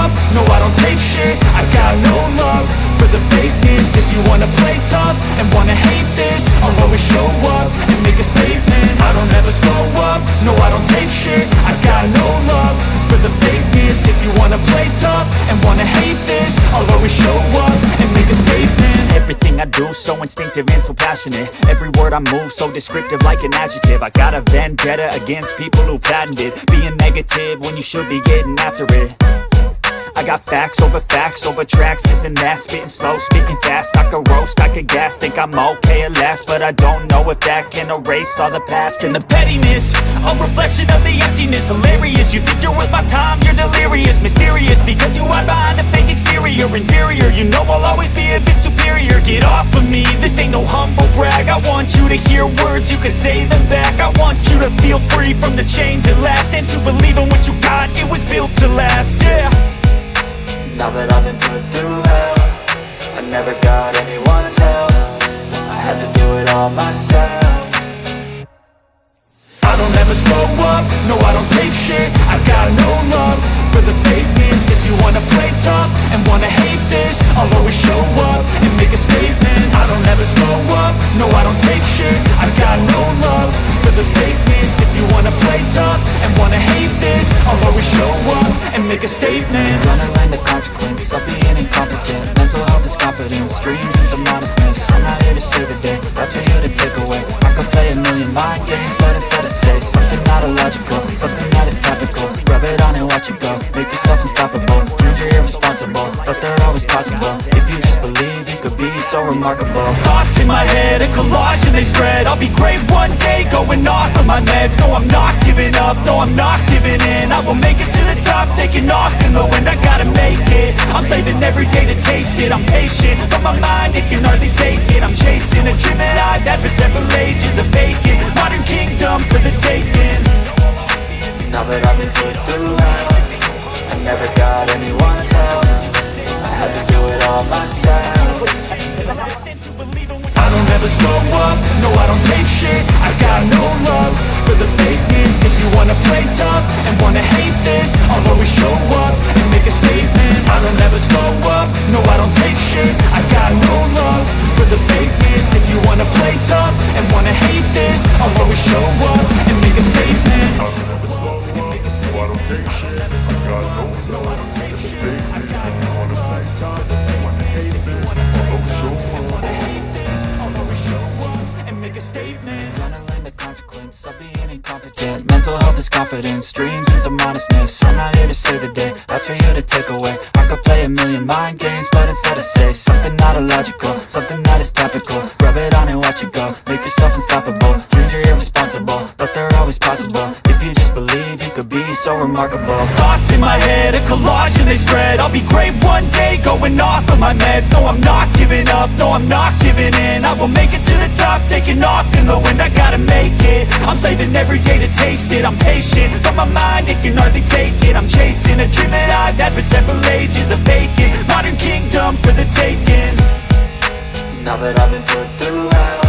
up, no I don't take shit. I got no love for the fakeness. If you wanna play tough and wanna hate this, I'll always show up and make a statement. I don't ever slow up, no I don't take shit. I got no love for the fakeness. If you wanna play tough and wanna hate this, I'll always show up and make a statement. Everything I do so instinctive and so passionate. Every word I move so descriptive like an adjective. I got a vendetta against people who patented being negative when you should be getting after it. I got facts over tracks, this and that. Spitting slow, spitting fast, I could roast, I could gas. Think I'm okay at last, but I don't know if that can erase all the past. And the pettiness, a reflection of the emptiness. Hilarious, you think you're worth my time, you're delirious. Mysterious, because you hide behind a fake exterior. Inferior, you know I'll always be a bit superior. Get off of me, this ain't no humble brag. I want you to hear words, you can say them back. I want you to feel free from the chains at last, and to believe in what you got, it was built to last, yeah. Now that I've been put through hell, I never got anyone's help. I had to do it all myself. I don't ever slow up, no I don't take shit. I got no love for the fakeness. If you wanna play tough and wanna hate this, I'll always show up and make a statement. I don't ever slow up, no I don't take shit. I got no love for the fakeness. If you wanna play tough and wanna hate this, I'll always show up and make a statement. Gonna learn the consequence of being incompetent. Mental health is confidence, dreams and some modestness. I'm not here to save the day, that's for you to take away. I could play a million mind games, but instead I say something not illogical, something that is topical. Rub it on and watch it go, make yourself unstoppable. Dreams are irresponsible, but they're always possible. If you just believe, you could be so remarkable. Thoughts in my head, a collage and they spread. I'll be great one day, going off of my meds. No, I'm not giving up, no, I'm not giving in. I will make it to the top, taking off in the wind. I gotta make it, I'm saving every day to taste it. I'm patient, but my mind, it can hardly take it. I'm chasing a dream that I've had for several ages. A vacant, modern kingdom for the taking. Now that I've been put through hell, I never got anyone's help. I had to do it all myself. I don't ever slow up, no I don't take shit. I got no love for the fakeness. If you wanna play tough and wanna hate this, I'll always show up and make a statement. I don't ever slow up, no I don't take shit. I got no love for the fakeness. If you wanna play tough and wanna hate this, I'll always show up and make a statement. I don't ever slow up, no I don't take shit. I got no love for the fakeness. If you wanna play tough and wanna hate this, I'll always show up. Gonna learn the consequence of being incompetent. Mental health is confidence, dreams and some modestness. I'm not here to save the day, that's for you to take away. I could play a million mind games, but instead I say something not illogical, something that is topical. Rub it on and watch it go, make yourself unstoppable. Dreams are irresponsible, but they're always possible. If you just believe, you could be so remarkable. Thoughts in my head, a collage and they spread. I'll be great one day, going off of my meds. No, I'm not giving up, no, I'm not giving in. I will make it to the top, taking off in the wind. I gotta make it, I'm saving every day to taste it. I'm patient, but my mind, it can hardly take it. I'm chasing a dream that I've had for several ages. A vacant, modern kingdom for the taking. Now that I've been put through hell,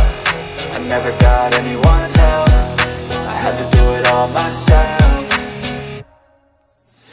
I never got anyone's help. I had to do it all myself.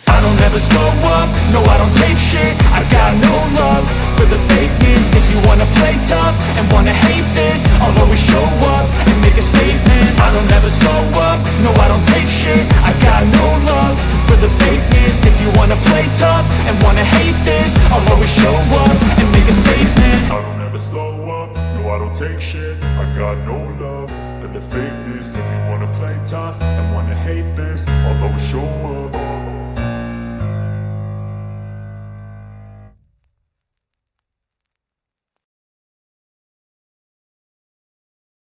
I don't ever slow up, no I don't take shit. I got no love for the fakeness. If you wanna play tough and wanna hate this, I'll always show up and make a statement. I don't ever slow up, no I don't take shit. I got no love for the fakeness. If you wanna play tough and wanna hate this, I'll always show up and make a statement. I don't ever slow up, no I don't take shit. I got no love for the fakeness. If you wanna play tough and wanna hate this, I'll always show up.